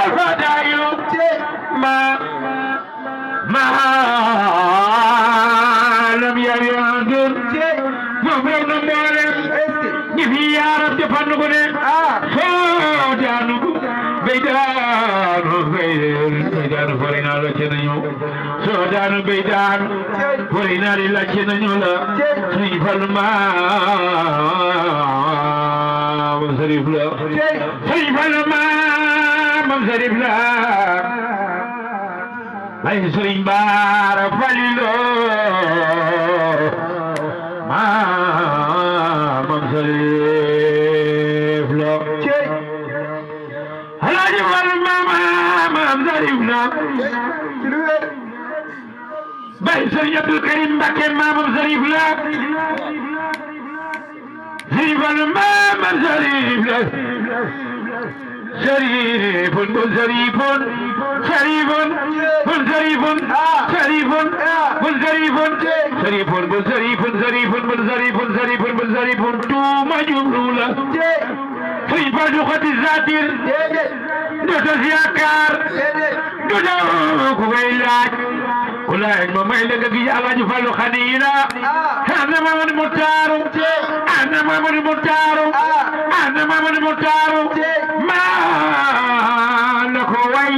الفضائل ما لم ينظر مبين مولم نفي يا رب تفنقنا سودانو بيدان فرينا لكنيو سودانو بيدان فرينا لكنيو لا سيف الماء مصرف لا سيف الماء مصرف لا لا يسرين بار فليلو ما مصرف لا هلا جبل ما مصرف لا بيسر عبد الكريم بكر ما مصرف لا سيف الماء مصرف لا شريف منزريف شريف منزريف شريف منزريف شريف منزريف منزريف منزريف منزريف منزريف توم جملولا في بلغة الزاتر دوتا زياكار دوتا كويلات كل علم ما يلقى على جفال خنينا أنا ما من مطارو أنا ما من مطارو أنا ما من مطارو ما لكوي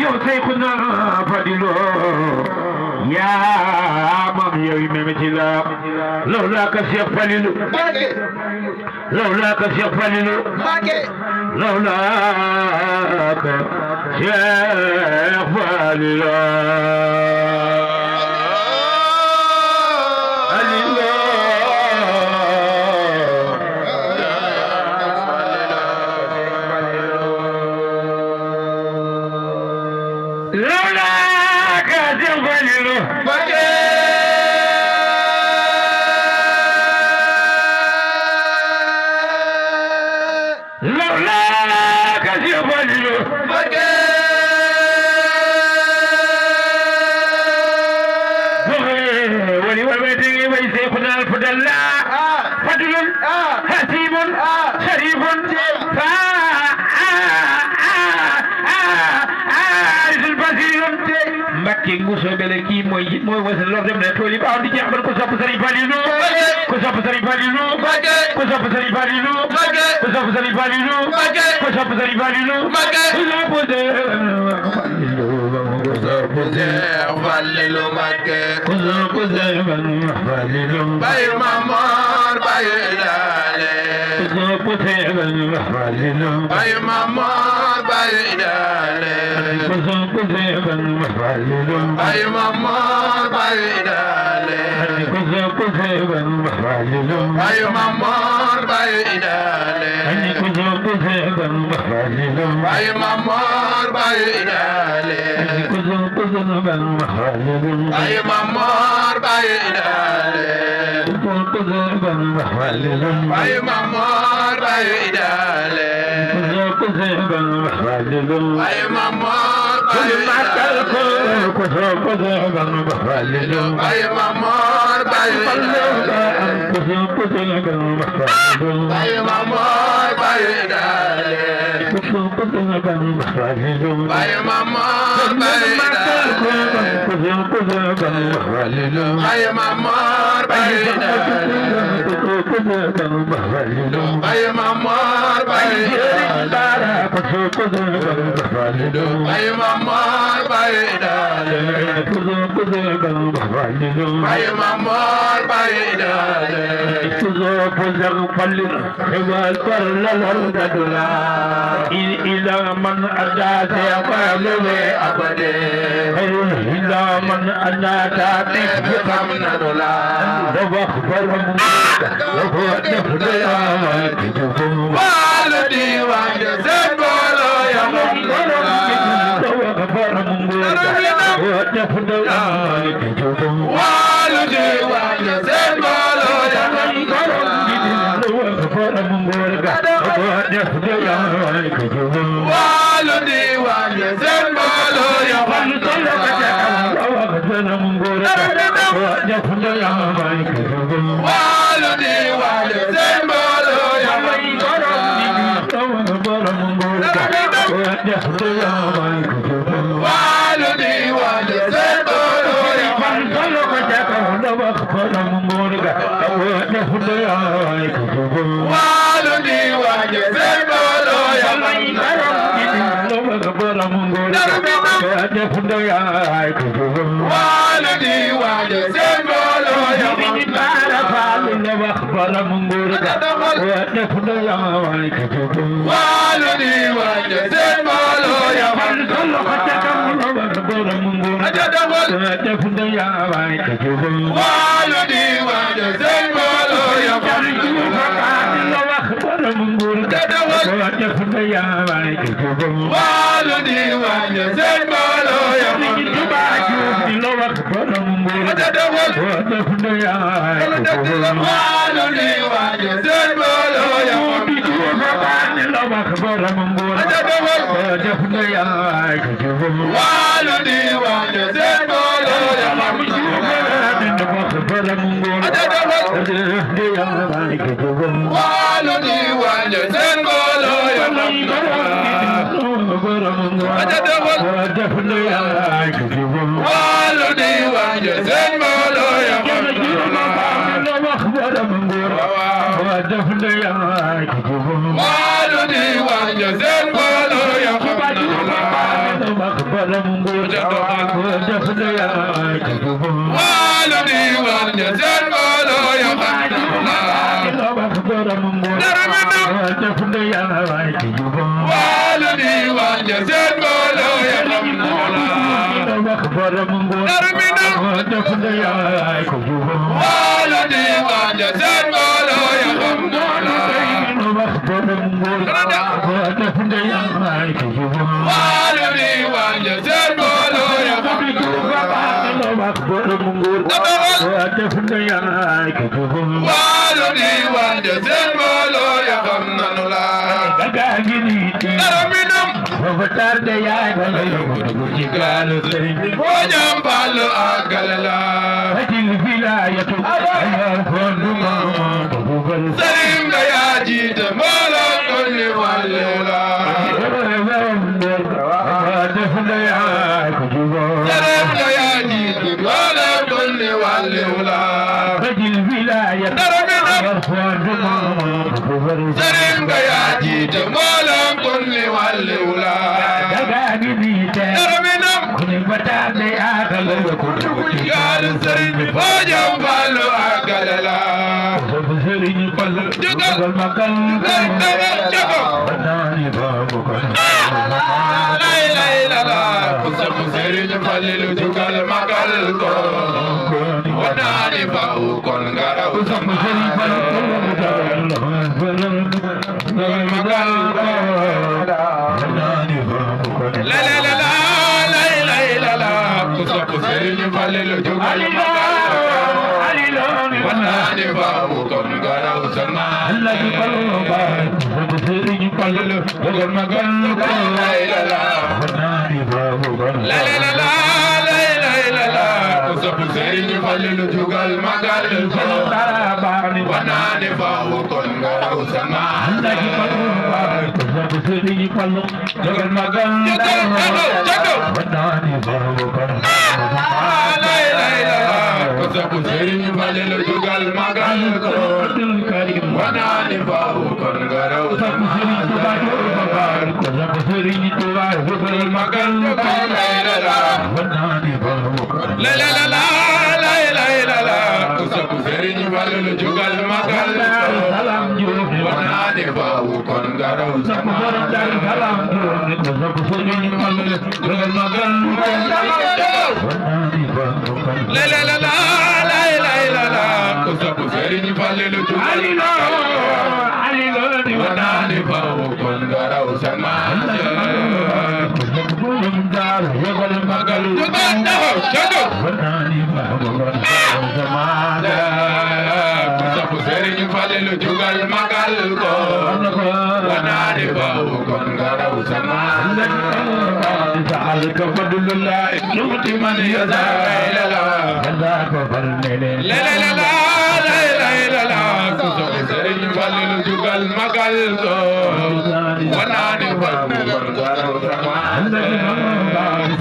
يوسيخنا فدلو يا مام يوي ممتلا لولا كشيخ فللو لولا كشيخ فللو لولا كشيخ فللو Bele ki moy wasa lor dem na toli ba di jaxal ko sopp Serigne Fallilou ko sopp Serigne Fallilou ko sopp Serigne Fallilou ko sopp Serigne Fallilou ko sopp Serigne Fallilou ko sopp Fallilou bay mamor bay dale ko sopp Fallilou bay mamor bay dale ko sopp Fallilou bay mamor bay dale ko sopp Fallilou bay mamor bay dale ko sopp Fallilou bay mamor bay dale ko sopp Fallilou bay mamor bay dale ko sopp Fallilou bay mamor bay dale ko sopp Fallilou bay mamor bay dale ko sopp Fallilou bay mamor bay dale ko sopp Fallilou bay mamor bay dale ko sopp Fallilou bay mamor bay dale ko sopp Fallilou bay mamor bay dale ko sopp Fallilou bay mamor bay dale ko sopp Fallilou bay mamor bay dale ko sopp Fallilou bay mamor bay dale ko sopp Fallilou xewal par la lardadula ila man adate aqalu abade ila man anata tikhamna dula wa akhbar wa nafda waladi wa jazabala ya mungala wa akhbar mungala wa nafda waladi wa jazabala ya mungala wa akhbar mungala wa nafda waladi wa jazabala ya mungala waladi wa jazabala ya mungala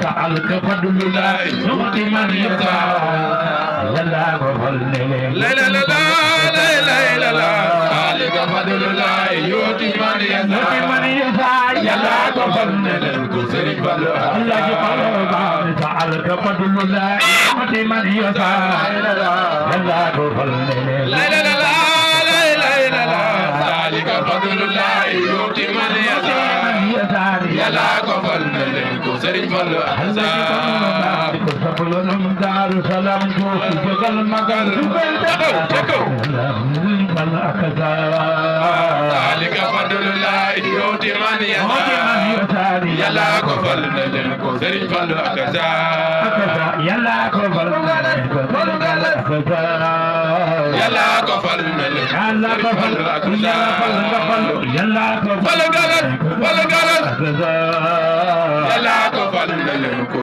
سألك فضل الله يؤتي من يشاء يلا قبلني لا لا لا لا لا لا لا سألك فضل الله يؤتي من يشاء يلا قبلني سرين فضل الله جبل سألك فضل الله يؤتي من يشاء يلا قبلني لا لا لا لا لا لا لا سألك فضل الله يؤتي من يشاء يلا قبلني سرين فضل دار سلام جوش جگل مگل ذلك فضل الله يؤتي من يشاء يلا قبلنا سرين فضل يلا قبلنا يلا قبلنا يلا قبلنا